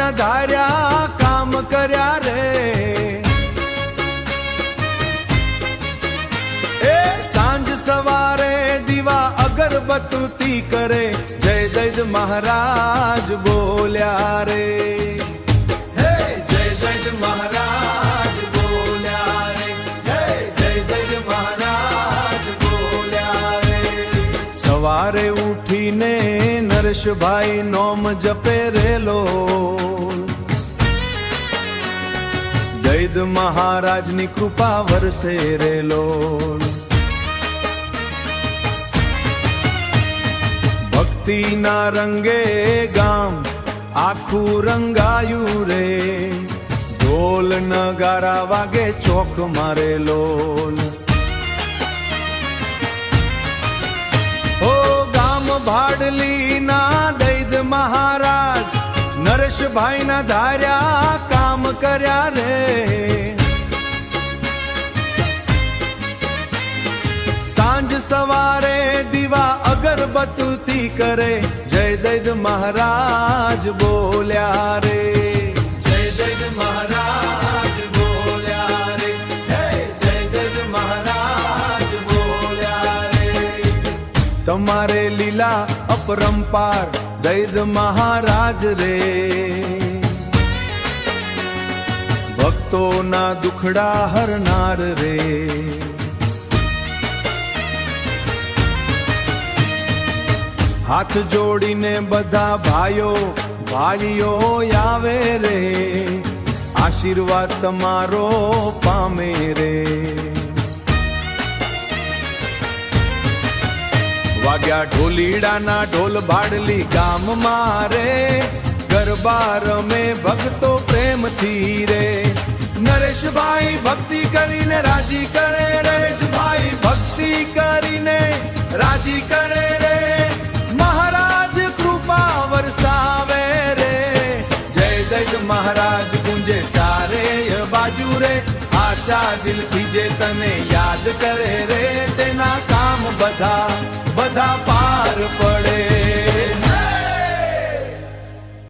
ના ધાર્યા કામ કર્યા રે એ સાંજ સવારે દીવા અગરબત્તી કરે જય દૈદ મહારાજ બોલ્યા રે હે જય દૈદ મહારાજ બોલ્યા રે જય દૈદ મહારાજ બોલ્યા રે સવારે ઉઠીને નરેશભાઈ નોમ જપે રેલો દૈદ મહારાજની કૃપા વરસે રેલો ભક્તિના રંગે ગામ આખું રંગાયું રે ઢોલ નગારા વાગે ચોક મારેલો ઓ ગામ ભાડલી ના દૈદ મહારાજ નરેશભાઈ ના ધાર્યા કામ કર્યા રે સાંજ સવારે દીવા અગરબત્તી કરે જય દૈદ મહારાજ બોલ્યા રે જય દૈદ મહારાજ બોલ્યા રે જય દૈદ મહારાજ બોલ્યા રે તમારે લીલા અપરંપાર દૈદ મહારાજ રે ભક્તોના દુખડા હરનાર રે હાથ જોડીને બધા ભાઈઓ આવે રે આશીર્વાદ તમારો પામે રે વાગ્યા ઢોલીડાના ઢોલ ભાડલી ગામમાં રે ગરબા રમે ભક્તો પ્રેમથી રે નરેશભાઈ ભક્તિ કરીને રાજી કરે નરેશભાઈ ભક્તિ કરીને રાજી કરે રે મહારાજ કૃપા વરસાવે રે જય દૈદ મહારાજ ગુંજે ચારેય બાજુ રે આચા દિલથી જે તને યાદ કરે રે તેના કામ બધા પાર પડે